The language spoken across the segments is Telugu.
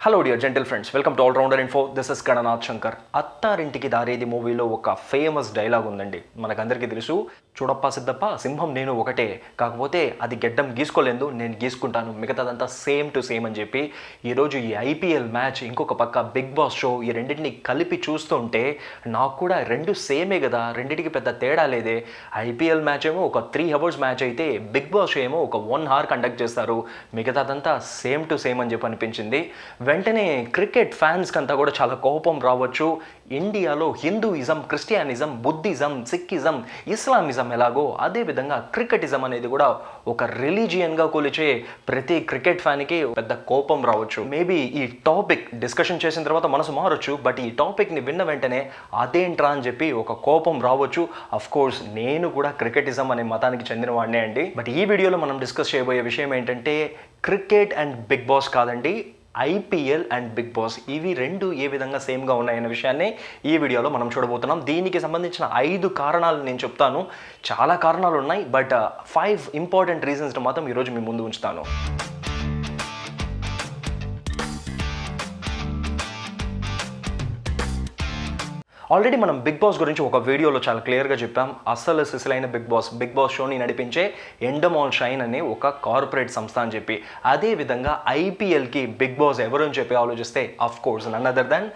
Hello dear gentle friends, welcome to all rounder info. This is Gananath Shankar. Attarintiki Daredi మూవీలో ఒక ఫేమస్ డైలాగ్ ఉందండి, మనకందరికీ తెలుసు. చూడప్ప సిద్ధప్ప సింహం నేను ఒకటే, కాకపోతే అది గెడ్డం గీసుకోలేదు, నేను గీసుకుంటాను, మిగతాదంతా సేమ్ టు సేమ్ అని చెప్పి ఈరోజు ఈ ఐపీఎల్ మ్యాచ్, ఇంకొక పక్క బిగ్ బాస్ షో, ఈ రెండింటిని కలిపి చూస్తుంటే నాకు కూడా రెండు సేమే కదా, రెండింటికి పెద్ద తేడా లేదే. ఐపీఎల్ మ్యాచ్ ఏమో ఒక 3 hours మ్యాచ్ అయితే బిగ్ బాస్ షో ఏమో ఒక 1 hour కండక్ట్ చేస్తారు, మిగతాదంతా సేమ్ టు సేమ్ అని చెప్పి అనిపించింది. వెంటనే క్రికెట్ ఫ్యాన్స్కి అంతా కూడా చాలా కోపం రావచ్చు. ఇండియాలో హిందూయిజం, క్రిస్టియానిజం, బుద్ధిజం, సిక్కిజం, ఇస్లామిజం ఎలాగో అదేవిధంగా క్రికెటిజం అనేది కూడా ఒక రిలీజియన్గా కొలిచే ప్రతి క్రికెట్ ఫ్యాన్కి పెద్ద కోపం రావచ్చు. మేబీ ఈ టాపిక్ డిస్కషన్ చేసిన తర్వాత మనసు మారొచ్చు, బట్ ఈ టాపిక్ని విన్న వెంటనే అదేంట్రా అని చెప్పి ఒక కోపం రావచ్చు. అఫ్ కోర్స్ నేను కూడా క్రికెటిజం అనే మతానికి చెందిన వాడినే అండి. బట్ ఈ వీడియోలో మనం డిస్కస్ చేయబోయే విషయం ఏంటంటే క్రికెట్ అండ్ బిగ్ బాస్ కాదండి, ఐపీఎల్ అండ్ బిగ్ బాస్. ఇవి రెండు ఏ విధంగా సేమ్గా ఉన్నాయనే విషయాన్ని ఈ వీడియోలో మనం చూడబోతున్నాం. దీనికి సంబంధించిన 5 కారణాలు నేను చెప్తాను. చాలా కారణాలు ఉన్నాయి, బట్ 5 ఇంపార్టెంట్ రీజన్స్ని మాత్రం ఈరోజు మీ ముందు ఉంచుతాను. ఆల్రెడీ మనం బిగ్ బాస్ గురించి ఒక వీడియోలో చాలా క్లియర్గా చెప్పాం. అసలు సిసలైన బిగ్ బాస్ షోని నడిపించే ఎండమాల్ షైన్ అనే ఒక కార్పొరేట్ సంస్థ అని చెప్పి, అదేవిధంగా ఐపీఎల్కి బిగ్ బాస్ ఎవరు అని చెప్పి ఆలోచిస్తే of course none other than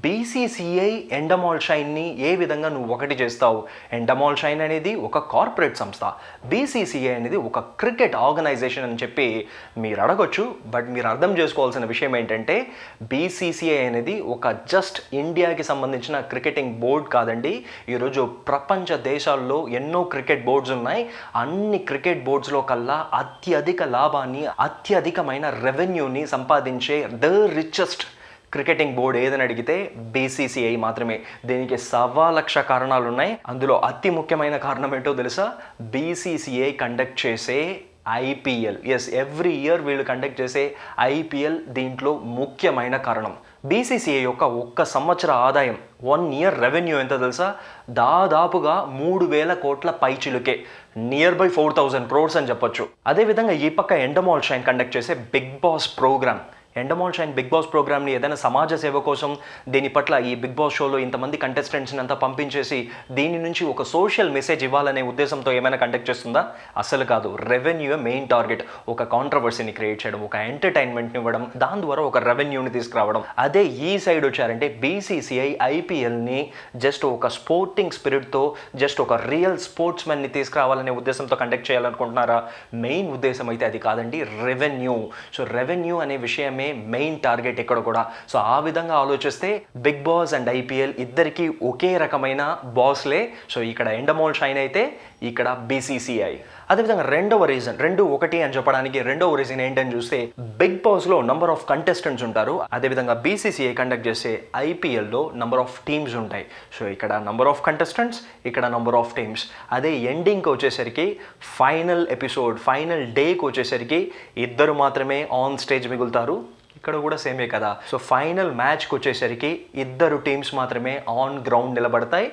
BCCI Endemol షైన్ని ఏ విధంగా నువ్వు ఒకటి చేస్తావు? ఎండమాల్ షైన్ అనేది ఒక కార్పొరేట్ సంస్థ, బీసీసీఐ అనేది ఒక క్రికెట్ ఆర్గనైజేషన్ అని చెప్పి మీరు అడగొచ్చు. బట్ మీరు అర్థం చేసుకోవాల్సిన విషయం ఏంటంటే బీసీసీఐ అనేది ఒక జస్ట్ ఇండియాకి సంబంధించిన క్రికెటింగ్ బోర్డ్ కాదండి. ఈరోజు ప్రపంచ దేశాల్లో ఎన్నో క్రికెట్ బోర్డ్స్ ఉన్నాయి. అన్ని క్రికెట్ బోర్డ్స్లో కల్లా అత్యధిక లాభాన్ని, అత్యధికమైన రెవెన్యూని సంపాదించే ద రిచెస్ట్ క్రికెటింగ్ బోర్డు ఏదని అడిగితే బీసీసీఐ మాత్రమే. దీనికి 1,00,000 కారణాలు ఉన్నాయి. అందులో అతి ముఖ్యమైన కారణం ఏంటో తెలుసా? బీసీసీఐ కండక్ట్ చేసే ఐపీఎల్. ఎస్, ఎవ్రీ ఇయర్ వీళ్ళు కండక్ట్ చేసే ఐపీఎల్ దీంట్లో ముఖ్యమైన కారణం. బీసీసీఐ యొక్క ఒక్క సంవత్సర ఆదాయం, 1 year రెవెన్యూ ఎంత తెలుసా? దాదాపుగా 3,000 కోట్ల పైచిలుకే, నియర్ బై 4,000 crores అని చెప్పొచ్చు. అదేవిధంగా ఈ పక్క ఎండమాల్ షైన్ కండక్ట్ చేసే Bigg Boss program, Endemol Shine Bigg Boss ప్రోగ్రామ్ని ఏదైనా సమాజ సేవ కోసం దీని పట్ల ఈ బిగ్ బాస్ షోలో ఇంతమంది కంటెస్టెంట్స్ని అంతా పంపించేసి దీని నుంచి ఒక సోషల్ మెసేజ్ ఇవ్వాలనే ఉద్దేశంతో ఏమైనా కండక్ట్ చేస్తుందా? అసలు కాదు. Revenue main target. ఒక కాంట్రవర్సీని క్రియేట్ చేయడం, ఒక ఎంటర్టైన్మెంట్ని ఇవ్వడం, దాని ద్వారా ఒక రెవెన్యూని తీసుకురావడం. అదే ఈ సైడ్ వచ్చారంటే బీసీసీఐ ఐపీఎల్ని జస్ట్ ఒక స్పోర్టింగ్ స్పిరిట్తో, జస్ట్ ఒక రియల్ స్పోర్ట్స్ మెన్ని తీసుకురావాలనే ఉద్దేశంతో కండక్ట్ చేయాలనుకుంటున్నారా? మెయిన్ ఉద్దేశం అయితే అది కాదండి, రెవెన్యూ. సో రెవెన్యూ అనే విషయమే మెయిన్ టార్గెట్ ఇక్కడ కూడా. సో ఆ విధంగా ఆలోచిస్తే బిగ్ బాస్ అండ్ ఐపీఎల్ ఇద్దరికి ఒకే రకమైన బాస్లే. సో ఇక్కడ ఎండమాల్ షైన్ అయితే ఇక్కడ బీసీసీఐ. అదేవిధంగా రెండవ రీజన్, 2 ఒకటి అని చెప్పడానికి రెండవ రీజన్ ఏంటని చూస్తే బిగ్ బాస్లో నంబర్ ఆఫ్ కంటెస్టెంట్స్ ఉంటారు, అదేవిధంగా బీసీసీఐ కండక్ట్ చేసే ఐపీఎల్లో నంబర్ ఆఫ్ టీమ్స్ ఉంటాయి. సో ఇక్కడ నంబర్ ఆఫ్ కంటెస్టెంట్స్, ఇక్కడ నంబర్ ఆఫ్ టీమ్స్. అదే ఎండింగ్కి వచ్చేసరికి, ఫైనల్ ఎపిసోడ్, ఫైనల్ డేకి వచ్చేసరికి 2 మాత్రమే ఆన్ స్టేజ్ మిగులుతారు. ఇక్కడ కూడా సేమే కదా. సో ఫైనల్ మ్యాచ్కి వచ్చేసరికి 2 టీమ్స్ మాత్రమే ఆన్ గ్రౌండ్ నిలబడతాయి.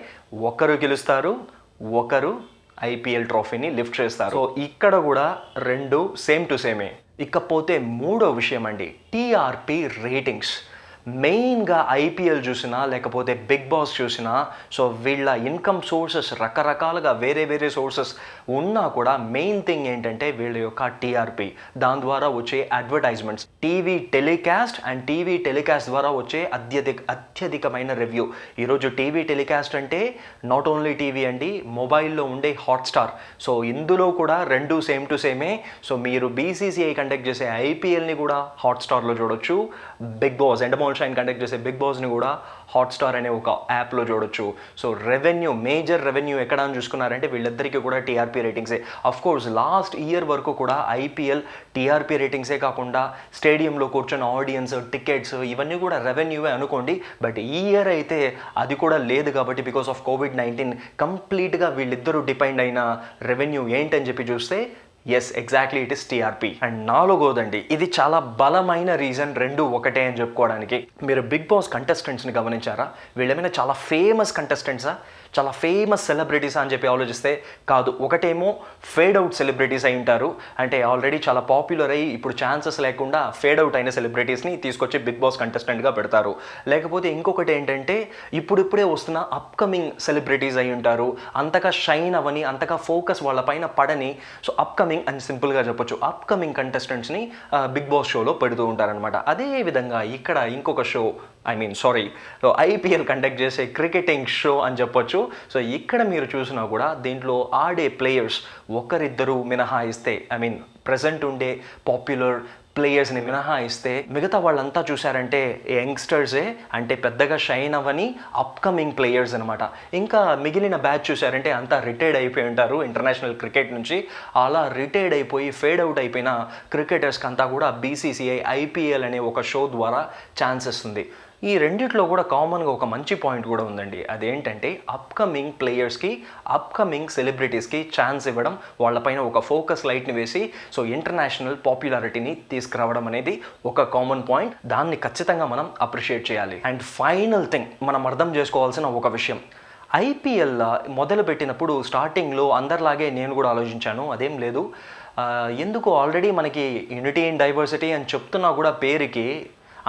ఒకరు గెలుస్తారు, ఒకరు ఐపీఎల్ ట్రోఫీని లిఫ్ట్ చేస్తారు. సో ఇక్కడ కూడా 2 సేమ్ టు సేమే. ఇకపోతే మూడో విషయం అండి, టీఆర్పీ రేటింగ్స్. మెయిన్గా ఐపీఎల్ చూసినా లేకపోతే బిగ్ బాస్ చూసినా, సో వీళ్ళ ఇన్కమ్ సోర్సెస్ రకరకాలుగా వేరే సోర్సెస్ ఉన్నా కూడా మెయిన్ థింగ్ ఏంటంటే వీళ్ళ యొక్క టీఆర్పీ, దాని ద్వారా వచ్చే అడ్వర్టైజ్మెంట్స్, టీవీ టెలికాస్ట్ ద్వారా వచ్చే అత్యధికమైన రివ్యూ. ఈరోజు టీవీ టెలికాస్ట్ అంటే నాట్ ఓన్లీ టీవీ అండి, మొబైల్లో ఉండే హాట్స్టార్. సో ఇందులో కూడా 2 సేమ్ టు సేమే. సో మీరు బీసీసీఐ కండక్ట్ చేసే ఐపీఎల్ని కూడా హాట్స్టార్లో చూడొచ్చు, Bigg Boss Endemol Shine conduct చేసే బిగ్ బాస్ని కూడా హాట్స్టార్ అనే ఒక యాప్లో చూడొచ్చు. సో రెవెన్యూ, మేజర్ రెవెన్యూ ఎక్కడ అని చూసుకున్నారంటే వీళ్ళిద్దరికీ కూడా టీఆర్పీ రేటింగ్సే. అఫ్ కోర్స్ లాస్ట్ ఇయర్ వరకు కూడా ఐపీఎల్ టీఆర్పీ రేటింగ్సే కాకుండా స్టేడియంలో కూర్చొని ఆడియన్స్, టికెట్స్ ఇవన్నీ కూడా రెవెన్యూవే అనుకోండి. బట్ ఈ ఇయర్ అయితే అది కూడా లేదు కాబట్టి బికాస్ ఆఫ్ కోవిడ్-19 కంప్లీట్గా వీళ్ళిద్దరూ డిపెండ్ అయిన రెవెన్యూ ఏంటని చెప్పి చూస్తే yes, exactly it is TRP. And నాలుగోదండి, ఇది చాలా బలమైన రీజన్, 2 ఒకటే అని చెప్పుకోవడానికి. మీరు బిగ్ బాస్ కంటెస్టెంట్స్ని గమనించారా? వీళ్ళేమైనా చాలా ఫేమస్ కంటెస్టెంట్సా? చాలా ఫేమస్ సెలబ్రిటీస్ అని చెప్పి ఆలోచిస్తే కాదు. ఒకటేమో ఫేడ్ అవుట్ సెలబ్రిటీస్ అయి ఉంటారు, అంటే ఆల్రెడీ చాలా పాపులర్ అయ్యి ఇప్పుడు ఛాన్సెస్ లేకుండా ఫేడ్ అవుట్ అయిన సెలబ్రిటీస్ని తీసుకొచ్చి బిగ్ బాస్ కంటెస్టెంట్గా పెడతారు. లేకపోతే ఇంకొకటి ఏంటంటే ఇప్పుడిప్పుడే వస్తున్న అప్కమింగ్ సెలబ్రిటీస్ అయి ఉంటారు, అంతగా షైన్ అవ్వని, అంతగా ఫోకస్ వాళ్ళ పైన పడని, సో అప్కమింగ్ అని సింపుల్గా చెప్పొచ్చు, అప్కమింగ్ కంటెస్టెంట్స్ని బిగ్ బాస్ షోలో పెడుతూ ఉంటారనమాట. అదేవిధంగా ఇక్కడ ఇంకొక షో, ఐపీఎల్ కండక్ట్ చేసే క్రికెటింగ్ షో అని చెప్పొచ్చు. సో ఇక్కడ మీరు చూసినా కూడా దీంట్లో ఆడే ప్లేయర్స్ ఒకరిద్దరు మినహాయిస్తే, ప్రజెంట్ ఉండే పాపులర్ ప్లేయర్స్ని మినహాయిస్తే మిగతా వాళ్ళంతా చూసారంటే యంగ్స్టర్సే, అంటే పెద్దగా షైన్ అవ్వని అప్కమింగ్ ప్లేయర్స్ అనమాట. ఇంకా మిగిలిన బ్యాచ్ చూసారంటే అంతా రిటైర్డ్ అయిపోయి ఉంటారు ఇంటర్నేషనల్ క్రికెట్ నుంచి. అలా రిటైర్డ్ అయిపోయి ఫేడ్ అవుట్ అయిపోయిన క్రికెటర్స్కి అంతా కూడా బీసీసీఐ ఐపీఎల్ అనే ఒక షో ద్వారా ఛాన్స్ ఇస్తుంది. ఈ రెండిట్లో కూడా కామన్గా ఒక మంచి పాయింట్ కూడా ఉందండి. అదేంటంటే అప్కమింగ్ ప్లేయర్స్కి, అప్కమింగ్ సెలబ్రిటీస్కి ఛాన్స్ ఇవ్వడం, వాళ్ళపైన ఒక ఫోకస్ లైట్ని వేసి సో ఇంటర్నేషనల్ పాపులారిటీని తీసుకురావడం అనేది ఒక కామన్ పాయింట్. దాన్ని ఖచ్చితంగా మనం అప్రిషియేట్ చేయాలి. అండ్ ఫైనల్ థింగ్ మనం అర్థం చేసుకోవాల్సిన ఒక విషయం, ఐపీఎల్ మొదలుపెట్టినప్పుడు స్టార్టింగ్లో అందరిలాగే నేను కూడా ఆలోచించాను, అదేం లేదు ఎందుకు ఆల్రెడీ మనకి యూనిటీ ఇన్ డైవర్సిటీ అని చెప్తున్నా కూడా పేరుకి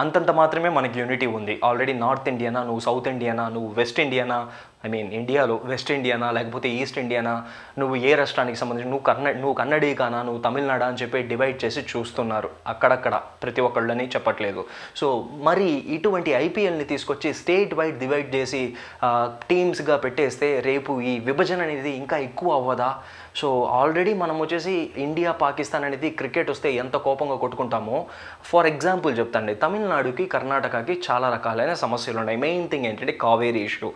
అంతంత మాత్రమే మనకి యూనిటీ ఉంది. ఆల్రెడీ నార్త్ ఇండియానా, నువ్వు సౌత్ ఇండియానా, నువ్వు వెస్ట్ ఇండియానా, ఇండియాలో వెస్ట్ ఇండియానా లేకపోతే ఈస్ట్ ఇండియానా, నువ్వు ఏ రాష్ట్రానికి సంబంధించి, నువ్వు కన్నడీకానా, నువ్వు తమిళనాడు అని చెప్పి డివైడ్ చేసి చూస్తున్నారు అక్కడక్కడ, ప్రతి ఒక్కళ్ళని చెప్పట్లేదు. సో మరి ఇటువంటి ఐపీఎల్ని తీసుకొచ్చి స్టేట్ వైడ్ డివైడ్ చేసి టీమ్స్గా పెట్టేస్తే రేపు ఈ విభజన అనేది ఇంకా ఎక్కువ అవ్వదా? సో ఆల్రెడీ మనం వచ్చేసి ఇండియా పాకిస్తాన్ అనేది క్రికెట్ వస్తే ఎంత కోపంగా కొట్టుకుంటామో, ఫర్ ఎగ్జాంపుల్ చెప్తాండి, తమిళనాడుకి కర్ణాటకకి చాలా రకాలైన సమస్యలు ఉన్నాయి. మెయిన్ థింగ్ ఏంటంటే కావేరీ ఇష్యూ.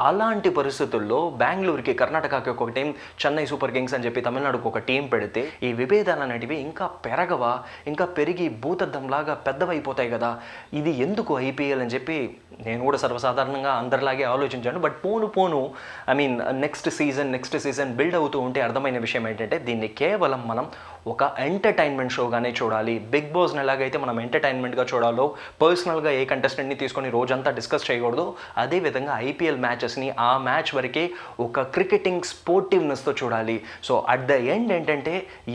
అలాంటి పరిస్థితుల్లో బెంగళూరుకి కర్ణాటకకి ఒక టీం, చెన్నై సూపర్ కింగ్స్ అని చెప్పి తమిళనాడుకు ఒక టీం పెడితే ఈ విభేదాలు అనేటివి ఇంకా పెరగవా? ఇంకా పెరిగి భూతద్దంలాగా పెద్దవైపోతాయి కదా. ఇది ఎందుకు ఐపీఎల్ అని చెప్పి నేను కూడా సర్వసాధారణంగా అందరిలాగే ఆలోచించాను. But phone next season build అవుతూ ఉంటే అర్థమైన విషయం ఏంటంటే దీన్ని కేవలం మనం ఒక ఎంటర్టైన్మెంట్ షోగానే చూడాలి. బిగ్ బాస్ని ఎలాగైతే మనం ఎంటర్టైన్మెంట్గా చూడాలో, పర్సనల్గా ఏ కంటెస్టెంట్ని తీసుకొని రోజంతా డిస్కస్ చేయకూడదు, అదేవిధంగా ఐపీఎల్ మ్యాచెస్ని ఆ మ్యాచ్ వరకే ఒక క్రికెటింగ్ స్పోర్టివ్నెస్తో చూడాలి. సో అట్ ద ఎండ్ ఏంటంటే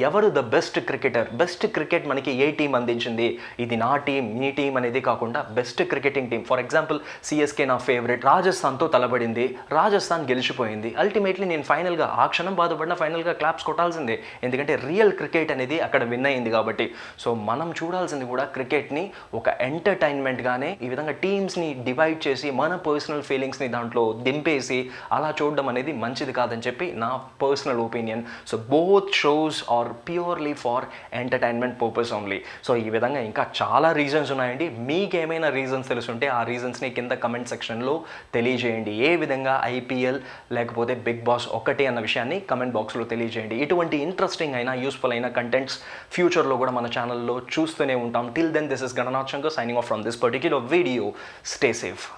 ఎవరు the best cricketer, best cricket మనకి ఏ టీం అందించింది, ఇది నా టీం మీ టీం అనేది కాకుండా best cricketing team. For example CSK నా ఫేవరెట్, రాజస్థాన్తో తలబడింది, రాజస్థాన్ గెలిచిపోయింది. అల్టిమేట్లీ నేను ఫైనల్గా ఆ క్షణం బాధపడినా ఫైనల్గా క్లాప్స్ కొట్టాల్సిందే, ఎందుకంటే రియల్ క్రికెట్ అనేది అక్కడ విన్ అయింది కాబట్టి. సో మనం చూడాల్సింది కూడా క్రికెట్ని ఒక ఎంటర్టైన్మెంట్గానే, ఈ విధంగా టీమ్స్ని డివైడ్ చేసి మన పర్సనల్ ఫీలింగ్స్ని దాంట్లో దింపేసి అలా చూడడం అనేది మంచిది కాదని చెప్పి నా personal opinion. So both shows are purely for entertainment purpose only. So ఈ విధంగా ఇంకా చాలా రీజన్స్ ఉన్నాయండి. మీకేమైనా రీజన్స్ తెలుసుంటే ఆ రీజన్స్ని కింద కమెంట్ సెక్షన్లో తెలియజేయండి. ఏ విధంగా ఐపీఎల్ లేకపోతే బిగ్ బాస్ ఒకటి అన్న విషయాన్ని కమెంట్ బాక్స్లో తెలియజేయండి. ఇటువంటి ఇంట్రెస్టింగ్ అయినా యూస్ఫుల్ అయిన కంటెంట్స్ ఫ్యూచర్లో కూడా మన ఛానల్లో చూస్తూనే ఉంటాం. Till then this is Gananath Shankar signing off from this particular video. Stay safe.